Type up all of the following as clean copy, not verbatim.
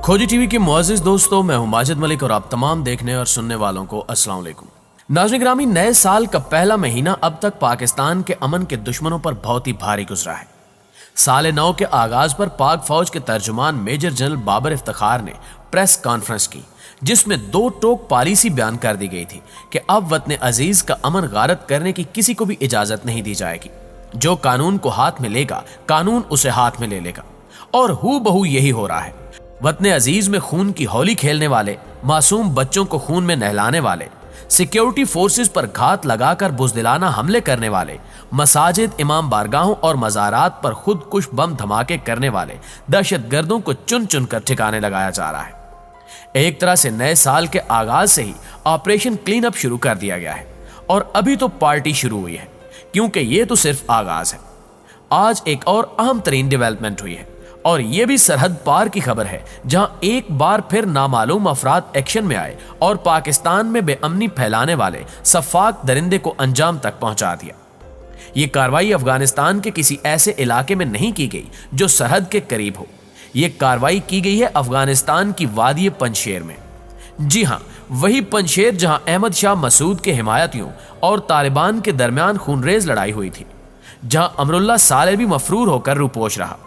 खोजी टीवी के मुअज़्ज़िज़ दोस्तों, मैं हूं माजिद मलिक और आप तमाम देखने और सुनने वालों को अस्सलाम वालेकुम। नाज़रीन ग्रामी, नए साल का पहला महीना अब तक पाकिस्तान के अमन के दुश्मनों पर बहुत ही भारी गुजरा है। साल नौ के आगाज पर पाक फौज के तर्जुमान मेजर जनरल बाबर इफ्तिखार ने प्रेस कॉन्फ्रेंस की, जिसमें दो टोक पॉलिसी बयान कर दी गई थी कि अब वतन अजीज का अमन गारत करने की किसी को भी इजाजत नहीं दी जाएगी। जो कानून को हाथ में लेगा, कानून उसे हाथ में ले लेगा। और हू बहू यही हो रहा है। वतन अजीज में खून की होली खेलने वाले, मासूम बच्चों को खून में नहलाने वाले, सिक्योरिटी फोर्सेस पर घात लगाकर बुज़दिलाना हमले करने वाले, मसाजिद, इमाम बारगाहों और मज़ारात पर खुदकुश बम धमाके करने वाले दहशतगर्दों को चुन चुन कर ठिकाने लगाया जा रहा है। एक तरह से नए साल के आगाज से ही ऑपरेशन क्लीन अप शुरू कर दिया गया है और अभी तो पार्टी शुरू हुई है, क्योंकि ये तो सिर्फ आगाज है। आज एक और अहम तरीन डेवलपमेंट हुई है और ये भी सरहद पार की खबर है, जहां एक बार फिर नामालूम अफराद एक्शन में आए और पाकिस्तान में बेअमनी फैलाने वाले सफाक दरिंदे को अंजाम तक पहुंचा दिया। ये कार्रवाई अफगानिस्तान के किसी ऐसे इलाके में नहीं की गई जो सरहद के करीब हो। ये कार्रवाई की गई है अफगानिस्तान की वादी पंजशेर में। जी हाँ, वही पंजशेर जहां अहमद शाह मसूद के हिमायतियों और तालिबान के दरमियान खूनरेज लड़ाई हुई थी, जहां अमरुल्लाह साले भी मफरूर होकर रूपोश रहा।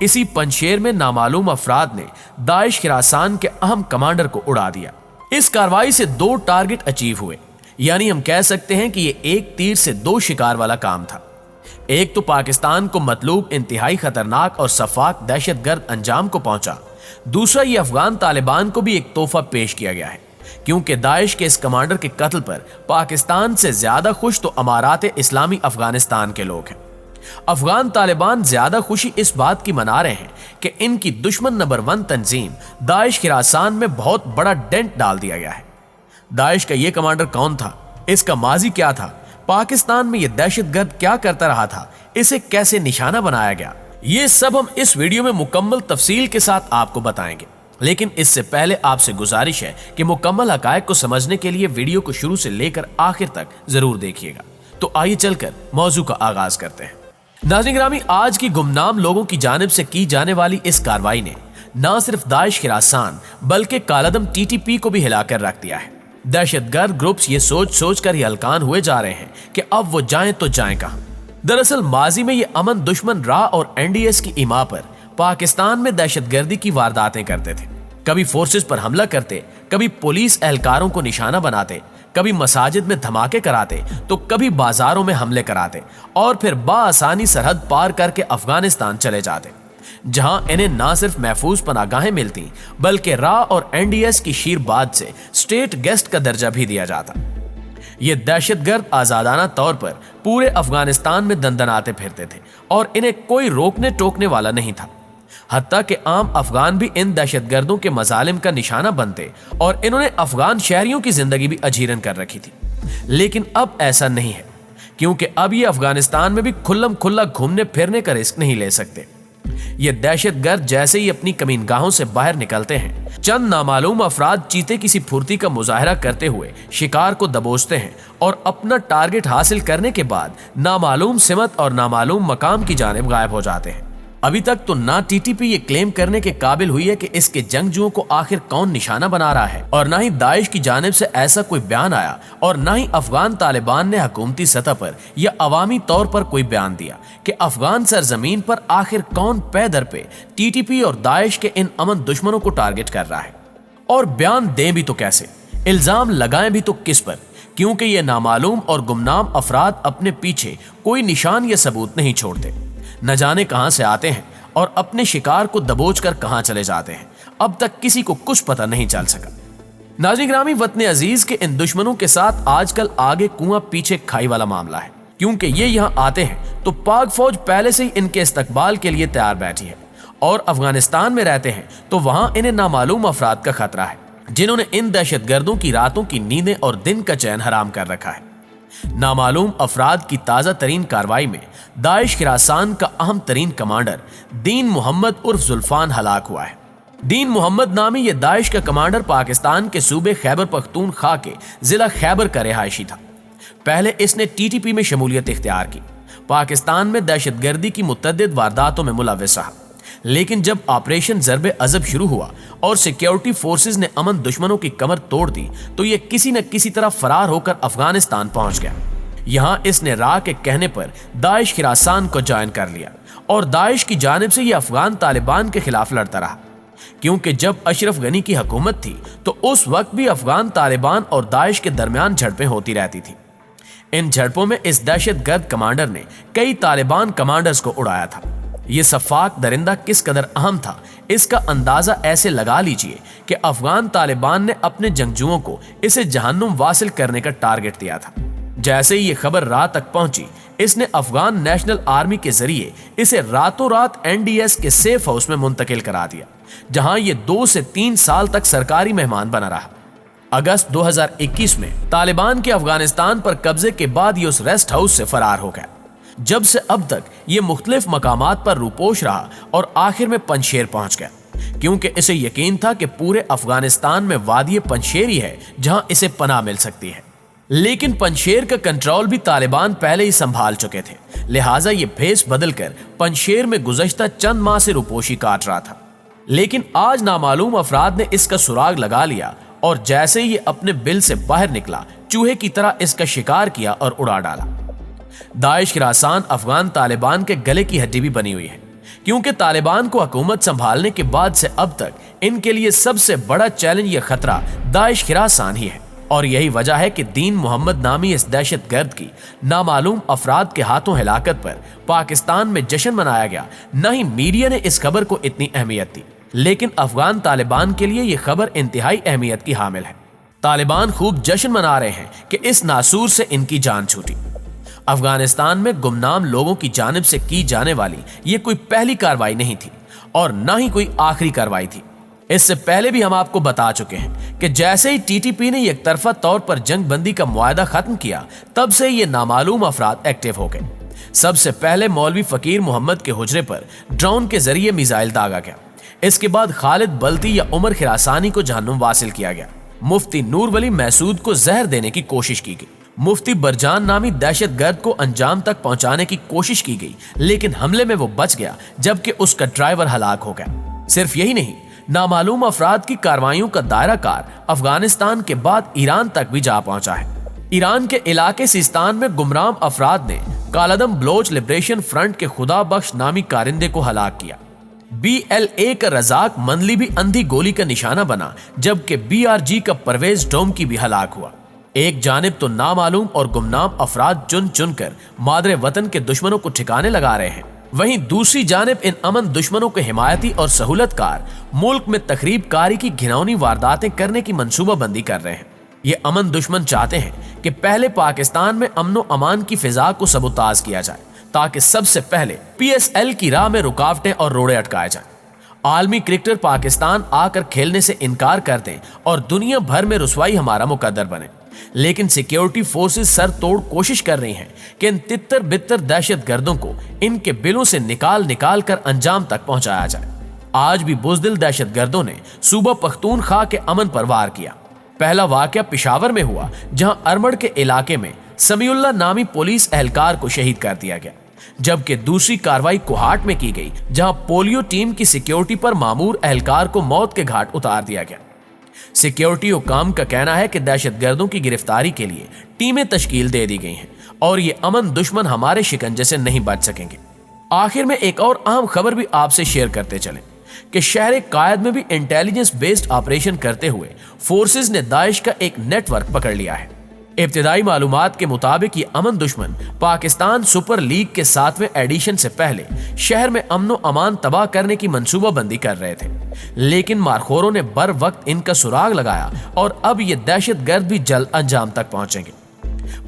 इसी पंजशेर में नामालूम अफराद ने दाइश खिरासान के अहम कमांडर को उड़ा दिया। इस कार्रवाई से दो टारगेट अचीव हुए, यानी हम कह सकते हैं कि ये एक तीर से दो शिकार वाला काम था। एक तो पाकिस्तान को मतलूब इंतहाई खतरनाक और सफाक दहशतगर्द अंजाम को पहुंचा, दूसरा ये अफगान तालिबान को भी एक तोहफा पेश किया गया है, क्योंकि दाइश के इस कमांडर के कत्ल पर पाकिस्तान से ज्यादा खुश तो अमारात इस्लामी अफगानिस्तान के लोग हैं। अफगान तालिबान ज्यादा खुशी इस बात की मना रहे हैं कि इनकी दुश्मन नंबर 1 तंजीम दाइश खिरासान में बहुत बड़ा डेंट डाल दिया गया है। दाइश का ये कमांडर कौन था, इसका माजी क्या था, पाकिस्तान में ये दहशतगर्द क्या करता रहा था, इसे कैसे निशाना बनाया गया, ये सब हम इस वीडियो में मुकम्मल तफसील के साथ आपको बताएंगे। लेकिन इससे पहले आपसे गुजारिश है कि मुकम्मल हकायक को समझने के लिए वीडियो को शुरू से लेकर आखिर तक जरूर देखिएगा। तो आइए चलकर मौजू का आगाज करते हैं। नाज़रीन ग्रामी, आज की गुमनाम लोगों की जानिब से की जाने वाली इस कार्रवाई ने न सिर्फ दाइश खिरासान बल्कि कालादम टीटीपी को भी हिलाकर रख दिया है। दहशतगर्द ग्रुप्स ये सोच सोच कर ही हलकान हुए जा रहे हैं कि अब वो जाएं तो जाएं कहां। दरअसल माजी में ये अमन दुश्मन राह और एनडीएस की इमा पर पाकिस्तान में दहशतगर्दी की वारदातें करते थे। कभी फोर्सेस पर हमला करते, कभी पुलिस एहलकारों को निशाना बनाते, कभी मसाजिद में धमाके कराते तो कभी बाजारों में हमले कराते और फिर बाआसानी सरहद पार करके अफगानिस्तान चले जाते, जहां इन्हें ना सिर्फ महफूज पनागाहें मिलती बल्कि राह और एनडीएस की शीरबाद से स्टेट गेस्ट का दर्जा भी दिया जाता। ये दहशतगर्द आजादाना तौर पर पूरे अफगानिस्तान में दंदनाते फिरते थे और इन्हें कोई रोकने टोकने वाला नहीं था। हत्ता कि आम अफगान भी इन दहशतगर्दों के मजालिम का निशाना बनते और इन्होंने अफगान शहरियों की जिंदगी भी अजीरन कर रखी थी। लेकिन अब ऐसा नहीं है, क्योंकि अब ये अफगानिस्तान में भी खुल्लम खुल्ला घूमने फिरने का रिस्क नहीं ले सकते। ये दहशतगर्द जैसे ही अपनी कमीनगाहों से बाहर निकलते हैं, चंद नामालूम अफराद चीते किसी फुर्ती का मुजाहरा करते हुए शिकार को दबोचते हैं और अपना टारगेट हासिल करने के बाद नामालूम सिमत और नामालूम मकाम की जानिब गायब हो जाते हैं। अभी तक तो ना टीटीपी ये क्लेम करने के काबिल हुई है कि इसके जंगजुओं को आखिर कौन निशाना बना रहा है, और ना ही दाइश की जानिब से ऐसा कोई बयान आया, और ना ही अफगान तालिबान ने हुकूमती सतह पर या अवामी तौर पर कोई बयान दिया कि अफगान सरजमीन पर आखिर कौन पे दर पे टीटीपी और दाइश के इन अमन दुश्मनों को टारगेट कर रहा है। और बयान दें भी तो कैसे, इल्जाम लगाएं भी तो किस पर, क्योंकि ये नामालूम और गुमनाम अफराद अपने पीछे कोई निशान या सबूत नहीं छोड़ते। न जाने कहां से आते हैं और अपने शिकार को दबोच कर कहां चले जाते हैं, अब तक किसी को कुछ पता नहीं चल सका। नाज़रीन ग्रामी, वतन अजीज के इन दुश्मनों के साथ आजकल आगे कुआं पीछे खाई वाला मामला है, क्योंकि ये यहां आते हैं तो पाक फौज पहले से ही इनके इस्तकबाल के लिए तैयार बैठी है, और अफगानिस्तान में रहते हैं तो वहां इन्हें नामालूम अफराद का खतरा है, जिन्होंने इन दहशतगर्दों की रातों की नींदें और दिन का चैन हराम कर रखा है। नामालूम अफराद की ताज़ा तरीन कार्रवाई में दाइश खिरासान का अहम तरीन कमांडर दीन मोहम्मद उर्फ जुल्फान हलाक हुआ है। दीन मोहम्मद नामी ये दाइश का कमांडर पाकिस्तान के सूबे खैबर पख्तूनख्वा के जिला खैबर का रिहायशी था। पहले इसने टीटीपी में शमूलियत इख्तियार की, पाकिस्तान में दहशतगर्दी की मुतअद्दिद वारदातों में मुलव्विस रहा। लेकिन जब ऑपरेशन ज़र्ब अज़ब शुरू हुआ और सिक्योरिटी फोर्सेस ने अमन दुश्मनों की कमर तोड़ दी तो ये किसी न किसी तरह फरार होकर अफगानिस्तान पहुंच गया। यहाँ इसने राह के कहने पर दाइश खिरासान को ज्वाइन कर लिया और दाइश की जानिब से ये अफगान तालिबान के खिलाफ लड़ता रहा, क्योंकि जब अशरफ गनी की हुकूमत थी तो उस वक्त भी अफगान तालिबान और दाइश के दरमियान झड़पें होती रहती थी। इन झड़पों में इस दहशतगर्द कमांडर ने कई तालिबान कमांडर्स को उड़ाया था। ये सफाक दरिंदा किस कदर अहम था इसका अंदाजा ऐसे लगा लीजिए कि अफगान तालिबान ने अपने जंगजुओं को इसे जहन्नुम वासिल करने का टारगेट दिया था। जैसे ही ये खबर रात तक पहुंची, इसने अफगान नेशनल आर्मी के जरिए इसे रातों रात NDS के सेफ हाउस में मुंतकिल करा दिया, जहां ये 2 से 3 साल तक सरकारी मेहमान बना रहा। अगस्त 2021 में तालिबान के अफगानिस्तान पर कब्जे के बाद ये उस रेस्ट हाउस से फरार हो गया। जब से अब तक ये मुख्तलिफ मकामात पर रूपोश रहा और आखिर में पंजशेर पहुंच गया, क्योंकि इसे यकीन था कि पूरे अफगानिस्तान में वादी पंजशेर ही है जहां इसे पनाह मिल सकती है। लेकिन पंजशेर का कंट्रोल भी तालिबान पहले ही संभाल चुके थे, लिहाजा ये भेस बदलकर पंजशेर में गुज़श्ता चंद माह से रूपोशी काट रहा था। लेकिन आज नामालूम अफराद ने इसका सुराग लगा लिया और जैसे ही ये अपने बिल से बाहर निकला, चूहे की तरह इसका शिकार किया और उड़ा डाला। दाइश खिरासान अफगान तालिबान के गले की हड्डी भी बनी हुई है, क्योंकि तालिबान को हुकूमत संभालने के बाद से अब तक इनके लिए सबसे बड़ा चैलेंज या खतरा दाइश खिरासान ही है। और यही वजह है कि दीन मोहम्मद नामी इस दहशतगर्द की नामालूम अफराद के हाथों हिलाकत पर पाकिस्तान में जश्न मनाया गया। न ही मीडिया ने इस खबर को इतनी अहमियत दी, लेकिन अफगान तालिबान के लिए यह खबर इंतहाई अहमियत की हामिल है। तालिबान खूब जश्न मना रहे हैं कि इस नासूर से इनकी जान छूटी। अफगानिस्तान में गुमनाम लोगों की जानिब से की जाने वाली ये कोई पहली कार्रवाई नहीं थी और न ही कोई आखिरी कार्रवाई थी। इससे पहले भी हम आपको बता चुके हैं कि जैसे ही TTP ने एक तरफा तौर पर जंग बंदी का मुआहदा खत्म किया, तब से ये नामालूम अफराद एक्टिव हो गए। सबसे पहले मौलवी फकीर मोहम्मद के हुजरे पर ड्रोन के जरिए मिसाइल दागा गया। इसके बाद खालिद बल्ती या उमर खिरासानी को जहन्नुम वासिल किया गया। मुफ्ती नूर वली महसूद को जहर देने की कोशिश की गई। मुफ्ती बरजान नामी दहशतगर्द को अंजाम तक पहुंचाने की कोशिश की गई, लेकिन हमले में वो बच गया, जबकि उसका ड्राइवर हलाक हो गया। सिर्फ यही नहीं, नामालूम अफराद की कार्रवाइयों का दायरा कार अफगानिस्तान के बाद ईरान तक भी जा पहुंचा है। ईरान के इलाके सिस्तान में गुमराम अफराद ने कालादम बलोच लिबरेशन फ्रंट के खुदा बख्श नामी कारिंदे को हलाक किया। BLA का रजाक मंदली भी अंधी गोली का निशाना बना, जबकि BRG का परवेज डोमकी भी हलाक हुआ। एक जानिब तो नामालूम और गुमनाम अफराद चुन चुनकर मादरे वतन के दुश्मनों को ठिकाने लगा रहे हैं, वहीं दूसरी जानिब इन अमन दुश्मनों के हिमायती और सहूलतकार मुल्क में तखरीब कारी की घिनौनी वारदातें करने की मंसूबाबंदी कर रहे हैं। ये अमन दुश्मन चाहते हैं कि पहले पाकिस्तान में अमन व अमान की फिजा को सबूताज किया जाए, ताकि सबसे पहले PSL की राह में रुकावटें और रोड़े अटकाए जाएं। आलमी क्रिकेटर पाकिस्तान आकर खेलने से इनकार कर दें और दुनिया भर में रुसवाई हमारा मुकद्दर बने, लेकिन सिक्योरिटी फोर्सेस सर तोड़ कोशिश कर रही हैं कि इन तितर बितर दहशतगर्दों को इनके बिलों से निकाल कर अंजाम तक पहुंचाया जाए। आज भी बुज़दिल दहशतगर्दों ने सूबा पख्तूनख्वा के अमन पर वार किया। पहला वाकया पिशावर में हुआ, जहां अरमड़ के इलाके में समीउल्लाह नामी पुलिस एहलकार को शहीद कर दिया गया, जबकि दूसरी कार्रवाई कोहाट में की गई, जहां पोलियो टीम की सिक्योरिटी पर मामूर एहलकार को मौत के घाट उतार दिया गया। सिक्योरिटी हुकाम का कहना है कि दहशतगर्दों की गिरफ्तारी के लिए टीमें तश्कील दे दी गई हैं और ये अमन दुश्मन हमारे शिकंजे से नहीं बच सकेंगे। आखिर में एक और अहम खबर भी आपसे शेयर करते चलें कि शहर कायद में भी इंटेलिजेंस बेस्ड ऑपरेशन करते हुए फोर्सेस ने दाइश का एक नेटवर्क पकड़ लिया है। इब्तिदाई मालूमात के मुताबिक ये अमन दुश्मन पाकिस्तान सुपर लीग के 7वें एडिशन से पहले शहर में अमन व अमान तबाह करने की मंसूबाबंदी कर रहे थे, लेकिन मारखोरों ने बर वक्त इनका सुराग लगाया और अब ये दहशतगर्द भी जल्द अंजाम तक पहुंचेंगे।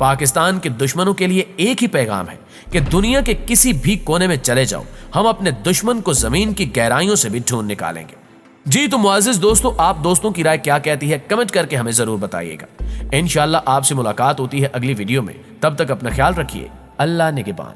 पाकिस्तान के दुश्मनों के लिए एक ही पैगाम है कि दुनिया के किसी भी कोने में चले जाओ, हम अपने दुश्मन को जमीन की गहराइयों से भी ढूंढ निकालेंगे। जी तो मुअज़्ज़िज़ दोस्तों, आप दोस्तों की राय क्या कहती है कमेंट करके हमें जरूर बताइएगा। इंशाअल्लाह आपसे मुलाकात होती है अगली वीडियो में। तब तक अपना ख्याल रखिए। अल्लाह निगहबान।